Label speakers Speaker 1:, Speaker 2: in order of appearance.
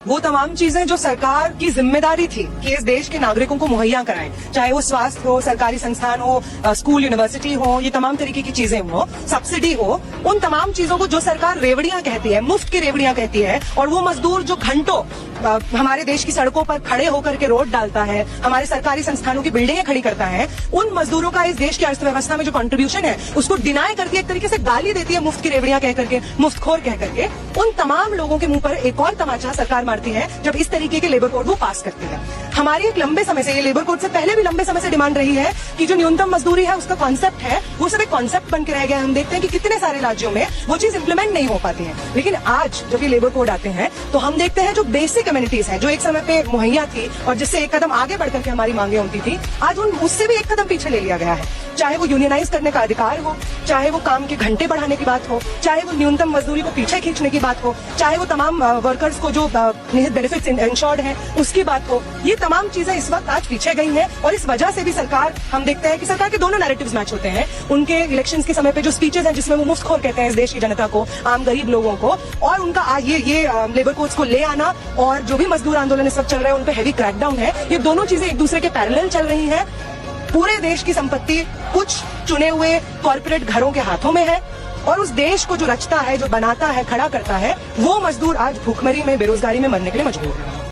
Speaker 1: वो तमाम चीजें जो सरकार की जिम्मेदारी थी कि इस देश के नागरिकों को मुहैया कराएं, चाहे वो स्वास्थ्य हो, सरकारी संस्थान हो, स्कूल यूनिवर्सिटी हो, ये तमाम तरीके की चीजें हो, सब्सिडी हो, उन तमाम चीजों को जो सरकार रेवड़ियां कहती है, मुफ्त की रेवड़ियां कहती है, और वो मजदूर जो घंटों हमारे देश की सड़कों पर खड़े होकर के रोड डालता है, हमारे सरकारी संस्थानों की बिल्डिंगें खड़ी करता है, उन मजदूरों का इस देश की अर्थव्यवस्था में जो कंट्रीब्यूशन है उसको डिनाई करती है, एक तरीके से गाली देती है मुफ्त की रेवड़ियां कह करके, मुफ्तखोर कह करके। उन तमाम लोगों के मुंह पर एक और तमाचा सरकार मारती है जब इस तरीके के लेबर कोड वो पास करती है। हमारी एक लंबे समय से, ये लेबर कोड से पहले भी लंबे समय से डिमांड रही है कि जो न्यूनतम मजदूरी है उसका कॉन्सेप्ट है वो सिर्फ एक कॉन्सेप्ट बन के रह गया है। हम देखते हैं कि कितने सारे राज्यों में वो चीज इंप्लीमेंट नहीं हो पाती है, लेकिन आज जब ये लेबर कोड आते हैं तो हम देखते हैं जो बेसिक कम्युनिटीज है, जो एक समय पे मुहैया थी और जिससे एक कदम आगे बढ़ करके हमारी मांगे होती थी, आज उससे भी एक कदम पीछे ले लिया गया है। चाहे वो यूनियनाइज करने का अधिकार हो, चाहे वो काम के घंटे बढ़ाने की बात हो, चाहे वो न्यूनतम मजदूरी को पीछे खींचने की बात हो, चाहे वो तमाम वर्कर्स को जो निहित बेनिफिट्स इंश्योर्ड है उसकी बात हो, ये तमाम चीजें इस वक्त आज पीछे गई हैं। और इस वजह से भी सरकार, हम देखते हैं कि सरकार के दोनों नैरेटिव्स मैच होते हैं। उनके इलेक्शंस के समय पे जो स्पीचेस हैं जिसमें वो मुफ्तखोर कहते हैं इस देश की जनता को, आम गरीब लोगों को, और उनका आज ये लेबर कोड्स को ले आना और जो भी मजदूर आंदोलन इस वक्त चल रहा है उन पे हेवी क्रैकडाउन है, ये दोनों चीजें एक दूसरे के पैरेलल चल रही हैं। पूरे देश की संपत्ति कुछ चुने हुए कॉर्पोरेट घरों के हाथों में है और उस देश को जो रचता है, जो बनाता है, खड़ा करता है, वो मजदूर आज भूखमरी में, बेरोजगारी में मरने के लिए मजबूर है।